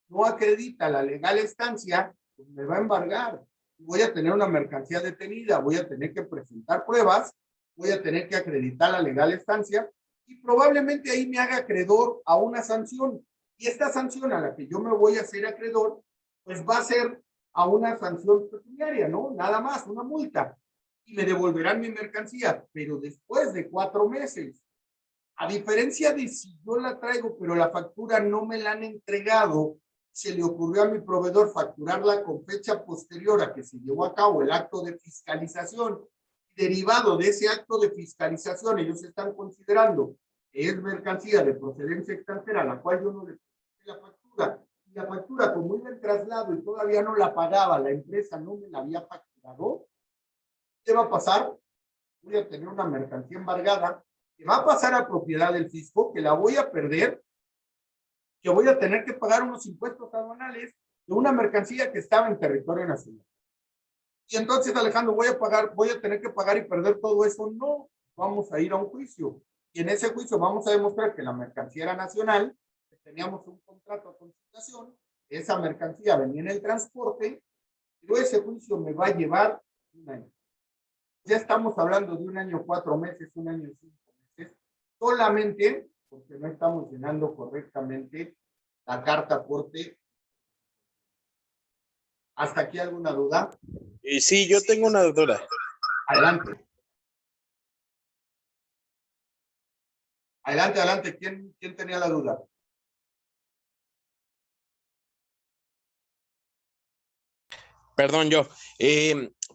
no acredita la legal estancia, pues me va a embargar. Voy a tener una mercancía detenida, voy a tener que presentar pruebas, voy a tener que acreditar la legal estancia y probablemente ahí me haga acreedor a una sanción. Y esta sanción a la que yo me voy a hacer acreedor, pues va a ser a una sanción pecuniaria, ¿no? Nada más, una multa. Y me devolverán mi mercancía, pero después de 4 meses. A diferencia de si yo la traigo, pero la factura no me la han entregado, se le ocurrió a mi proveedor facturarla con fecha posterior a que se llevó a cabo el acto de fiscalización. Derivado de ese acto de fiscalización, ellos están considerando que es mercancía de procedencia extranjera, la cual yo no le puse la factura, y la factura, como iba en traslado y todavía no la pagaba, la empresa no me la había facturado. ¿Qué va a pasar? Voy a tener una mercancía embargada que va a pasar a propiedad del fisco, que la voy a perder, que voy a tener que pagar unos impuestos aduanales de una mercancía que estaba en territorio nacional. Y entonces, Alejandro, voy a tener que pagar y perder todo eso. No, vamos a ir a un juicio. Y en ese juicio vamos a demostrar que la mercancía era nacional, que teníamos un contrato a consignación, esa mercancía venía en el transporte, pero ese juicio me va a llevar 1 año. Ya estamos hablando de 1 año, 4 meses, 1 año, 5 meses, solamente porque no estamos llenando correctamente la carta aporte. ¿Hasta aquí alguna duda? Sí, yo tengo una duda. Adelante. Adelante, adelante. ¿Quién tenía la duda? Perdón, yo.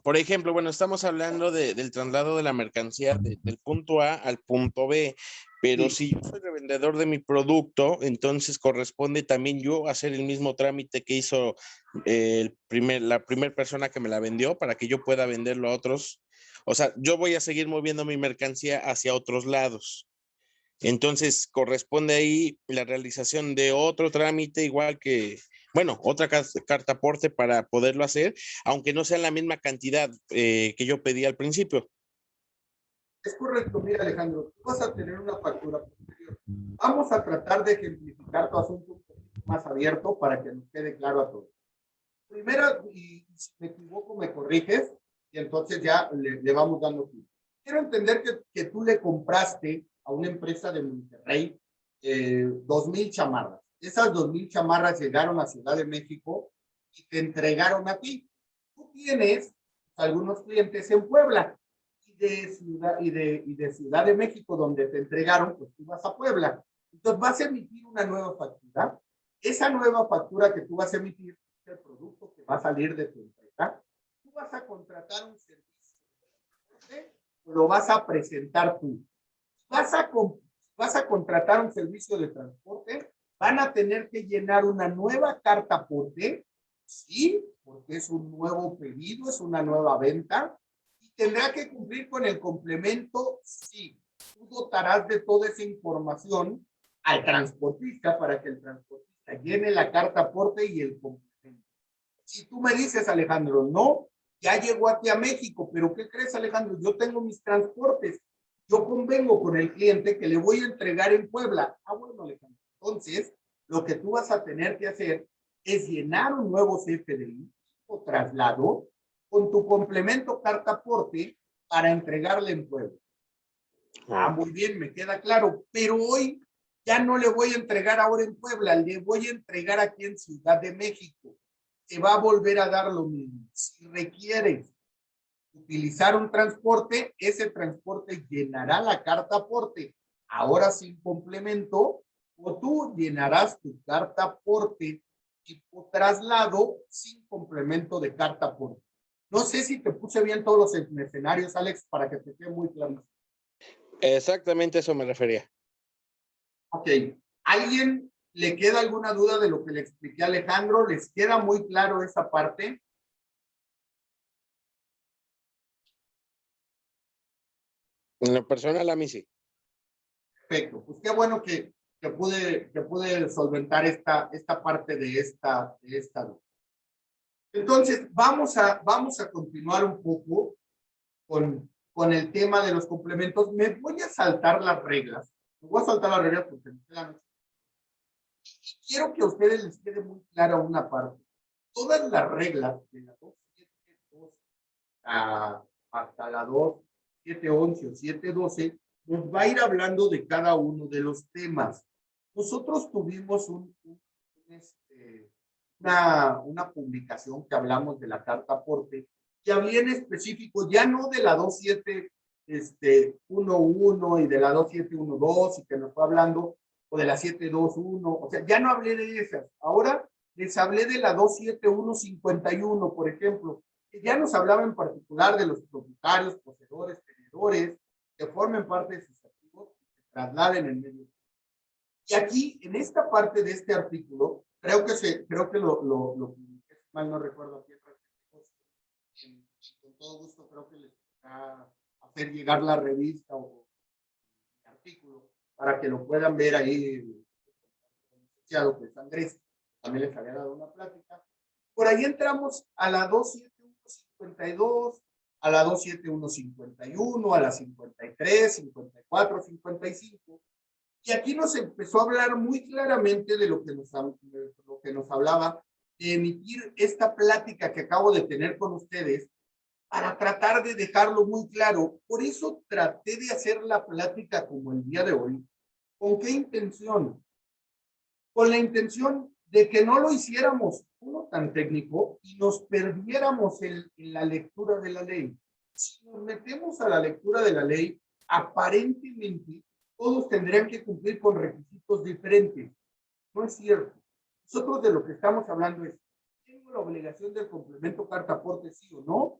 Por ejemplo, bueno, estamos hablando del traslado de la mercancía del punto A al punto B, pero Sí. si yo soy revendedor de mi producto, entonces corresponde también yo hacer el mismo trámite que hizo la primera persona que me la vendió para que yo pueda venderlo a otros. O sea, yo voy a seguir moviendo mi mercancía hacia otros lados. Entonces, corresponde ahí la realización de otro trámite, igual que, bueno, otra carta aporte para poderlo hacer, aunque no sea la misma cantidad que yo pedí al principio. Es correcto. Mira, Alejandro, tú vas a tener una factura posterior. Vamos a tratar de ejemplificar tu asunto un poquito más abierto para que nos quede claro a todos. Primero, y si me equivoco, me corriges, y entonces ya le vamos dando tiempo. Quiero entender que tú le compraste a una empresa de Monterrey 2,000 chamarras. Esas 2,000 chamarras llegaron a Ciudad de México y te entregaron a ti. Tú tienes algunos clientes en Puebla y de Ciudad de México, donde te entregaron, pues tú vas a Puebla. Entonces vas a emitir una nueva factura. Esa nueva factura que tú vas a emitir es el producto que va a salir de tu empresa. Tú vas a contratar un servicio, lo vas a presentar tú. Vas a contratar un servicio de transporte, van a tener que llenar una nueva carta aporte, sí, porque es un nuevo pedido, es una nueva venta, y tendrá que cumplir con el complemento, sí. Tú dotarás de toda esa información al transportista para que el transportista llene la carta aporte y el complemento. Si tú me dices, Alejandro, no, ya llegó aquí a México, pero ¿qué crees, Alejandro? Yo tengo mis transportes. Yo convengo con el cliente que le voy a entregar en Puebla. Ah, bueno, Alejandro. Entonces, lo que tú vas a tener que hacer es llenar un nuevo CFDI o traslado con tu complemento carta aporte para entregarle en Puebla. Ah, muy bien, me queda claro. Pero hoy ya no le voy a entregar ahora en Puebla, le voy a entregar aquí en Ciudad de México. Te va a volver a dar lo mismo. Si requieres utilizar un transporte, ese transporte llenará la carta aporte, ahora sin complemento, o tú llenarás tu carta aporte tipo traslado sin complemento de carta aporte. No sé si te puse bien todos los escenarios, Alex, para que te quede muy claro. Exactamente eso me refería. Ok. ¿Alguien le queda alguna duda de lo que le expliqué a Alejandro? ¿Les queda muy claro esa parte? En lo personal, a mí sí. Perfecto. Pues qué bueno que pude solventar esta parte de esta duda. Entonces, vamos a continuar un poco con el tema de los complementos. Me voy a saltar las reglas. Me voy a saltar las reglas porque me quedan mucho. Y quiero que a ustedes les quede muy clara una parte. Todas las reglas de la 272 hasta la 2711 o 712 nos va a ir hablando de cada uno de los temas. Nosotros tuvimos un una publicación que hablamos de la carta aporte, y hablé en específico ya no de la 2711 y de la 2712 y que nos fue hablando, o de la 721, o sea, ya no hablé de esas. Ahora les hablé de la 27151, por ejemplo, que ya nos hablaba en particular de los propietarios, poseedores, tenedores, que formen parte de sus activos y se trasladen en medio. Y aquí, en esta parte de este artículo, creo que lo mal no recuerdo aquí, con todo gusto creo que les va a hacer llegar la revista o el artículo para que lo puedan ver ahí, que es Andrés, también les había dado una plática. Por ahí entramos a la 27152, a la 27151, a la 53, 54, 55. Y aquí nos empezó a hablar muy claramente de lo que nos hablaba, de emitir esta plática que acabo de tener con ustedes, para tratar de dejarlo muy claro. Por eso traté de hacer la plática como el día de hoy. ¿Con qué intención? Con la intención de que no lo hiciéramos uno tan técnico y nos perdiéramos en la lectura de la ley. Si nos metemos a la lectura de la ley, aparentemente todos tendrían que cumplir con requisitos diferentes. No es cierto. Nosotros de lo que estamos hablando es, ¿tengo la obligación del complemento carta aporte, sí o no?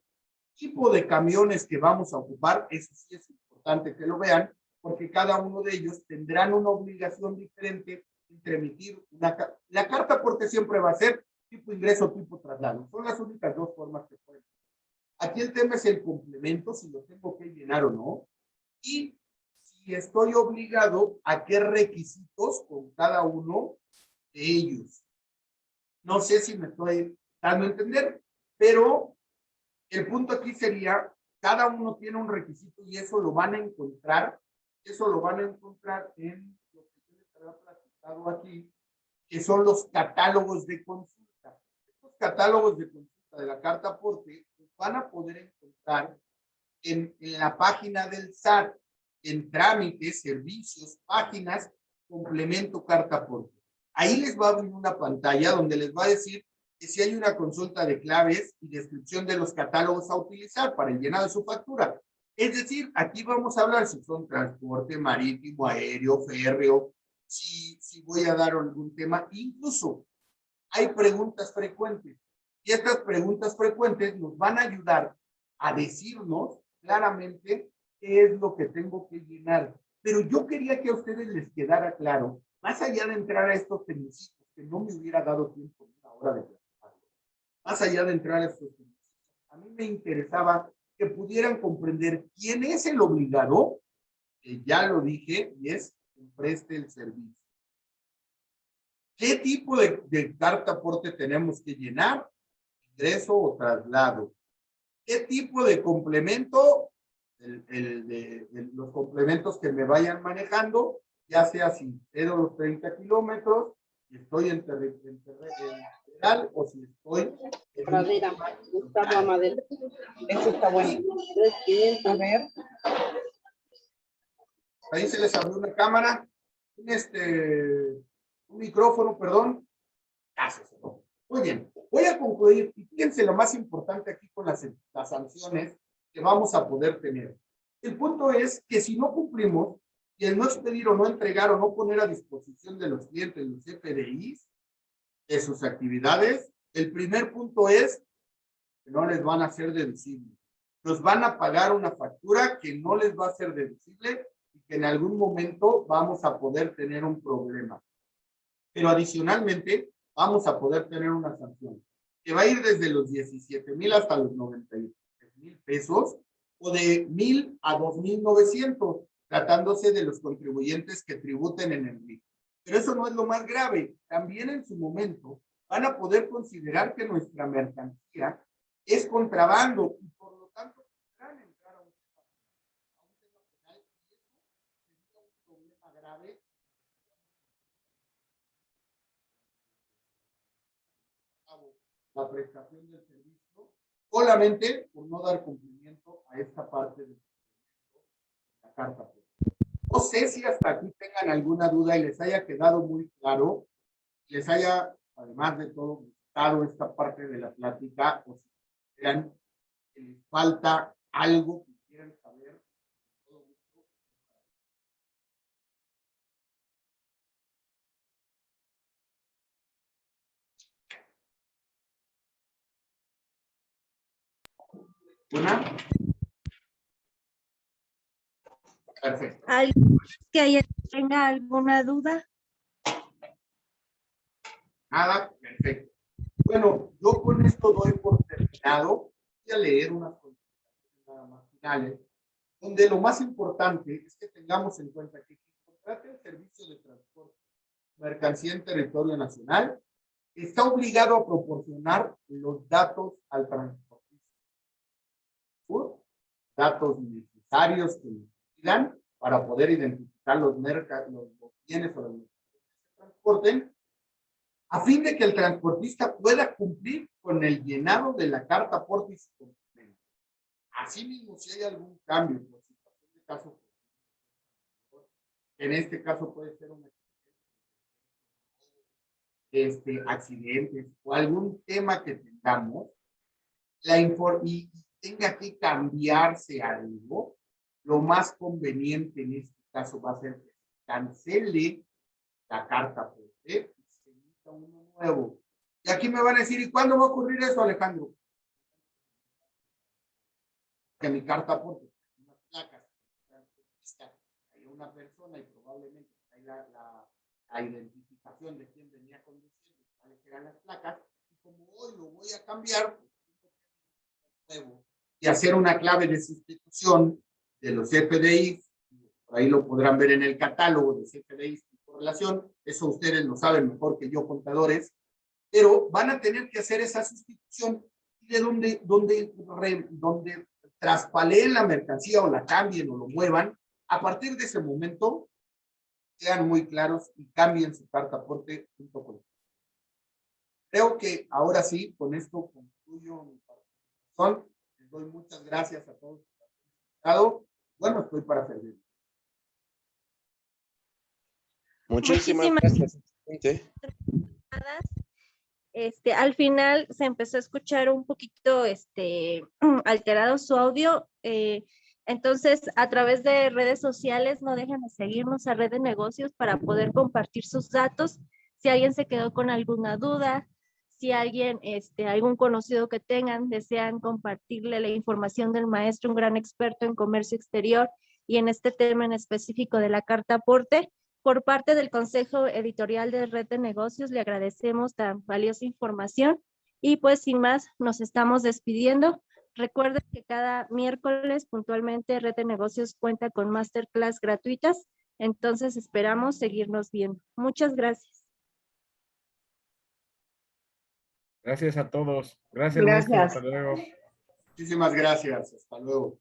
Tipo de camiones que vamos a ocupar, eso sí es importante que lo vean, porque cada uno de ellos tendrán una obligación diferente entre emitir la carta aporte siempre va a ser tipo ingreso, tipo traslado. Son las únicas dos formas que pueden. Aquí el tema es el complemento, si lo tengo que llenar o no, y si estoy obligado a qué requisitos con cada uno de ellos. No sé si me estoy dando a entender, pero el punto aquí sería, cada uno tiene un requisito y eso lo van a encontrar, en lo que se les había platicado aquí, que son los catálogos de consulta. Estos catálogos de consulta de la carta aporte los van a poder encontrar en la página del SAT, en trámites, servicios, páginas, complemento carta aporte. Ahí les va a abrir una pantalla donde les va a decir que si hay una consulta de claves y descripción de los catálogos a utilizar para el llenado de su factura. Es decir, aquí vamos a hablar si son transporte marítimo, aéreo, férreo, si voy a dar algún tema. Incluso hay preguntas frecuentes y estas preguntas frecuentes nos van a ayudar a decirnos claramente qué es lo que tengo que llenar. Pero yo quería que a ustedes les quedara claro, más allá de entrar a estos tecnicismos, que no me hubiera dado tiempo una hora de platicar, más allá de entrar a estos tecnicismos, a mí me interesaba que pudieran comprender quién es el obligado, que ya lo dije, y es quien preste el servicio. ¿Qué tipo de carta aporte tenemos que llenar? Ingreso o traslado. ¿Qué tipo de complemento? Los complementos que me vayan manejando, ya sea si cedo los 30 kilómetros, si estoy en federal o si estoy en Madera, Gustavo Madera. Eso está bueno. A ver. Ahí se les abrió una cámara, un micrófono, perdón. Gracias. Muy bien, voy a concluir y fíjense lo más importante aquí con las sanciones que vamos a poder tener. El punto es que si no cumplimos y el no expedir o no entregar o no poner a disposición de los clientes los FDIs de sus actividades, el primer punto es que no les van a ser deducibles. Nos van a pagar una factura que no les va a ser deducible y que en algún momento vamos a poder tener un problema. Pero adicionalmente vamos a poder tener una sanción que va a ir desde los 17,000 hasta los 93,000 pesos o de 1,000 a 2,900, tratándose de los contribuyentes que tributen en el RIC. Pero eso no es lo más grave. También en su momento van a poder considerar que nuestra mercancía es contrabando y por lo tanto podrán entrar a un tema penal y eso sería un problema grave. La prestación del servicio solamente por no dar cumplimiento a esta parte de la carta. No sé si hasta aquí tengan alguna duda y les haya quedado muy claro, les haya, además de todo, gustado esta parte de la plática o si quieran que les falta algo que quieran saber. Todo gusto. ¿Una? Perfecto. ¿Alguien que tenga alguna duda? Nada, perfecto. Bueno, yo con esto doy por terminado. Voy a leer unas consideraciones nada más finales, donde lo más importante es que tengamos en cuenta que quien contrate el servicio de transporte mercancía en territorio nacional está obligado a proporcionar los datos al transportista. Datos necesarios que necesitan para poder identificar los bienes o los mercancías que se transporten, a fin de que el transportista pueda cumplir con el llenado de la carta aporte y su complemento. Asimismo, si hay algún cambio por situación de caso, en este caso puede ser un accidentes o algún tema que tengamos, y tenga que cambiarse algo, lo más conveniente en este caso va a ser que cancele la carta aporte y se emita uno nuevo. Y aquí me van a decir, ¿y cuándo va a ocurrir eso, Alejandro? Que mi carta aporte, unas placas, hay una persona y probablemente hay la identificación de quién venía conduciendo, cuáles eran las placas, y como hoy lo voy a cambiar, y hacer una clave de sustitución de los CFDI, por ahí lo podrán ver en el catálogo de CFDI por relación, eso ustedes lo saben mejor que yo, contadores, pero van a tener que hacer esa sustitución de donde traspaleen la mercancía o la cambien o lo muevan, a partir de ese momento sean muy claros y cambien su carta aporte junto con. Creo que ahora sí, con esto concluyo mi participación. Les doy muchas gracias a todos por haber participado. Bueno, estoy para servir. Muchísimas gracias. Al final se empezó a escuchar un poquito alterado su audio. Entonces, a través de redes sociales, no dejen de seguirnos a Red de Negocios para poder compartir sus datos. Si alguien se quedó con alguna duda, si alguien, algún conocido que tengan, desean compartirle la información del maestro, un gran experto en comercio exterior y en este tema en específico de la carta aporte, por parte del Consejo Editorial de Red de Negocios, le agradecemos tan valiosa información y pues sin más, nos estamos despidiendo. Recuerden que cada miércoles puntualmente Red de Negocios cuenta con masterclass gratuitas, entonces esperamos seguirnos viendo. Muchas gracias. Gracias a todos. Gracias, maestro. Hasta luego. Muchísimas gracias. Hasta luego.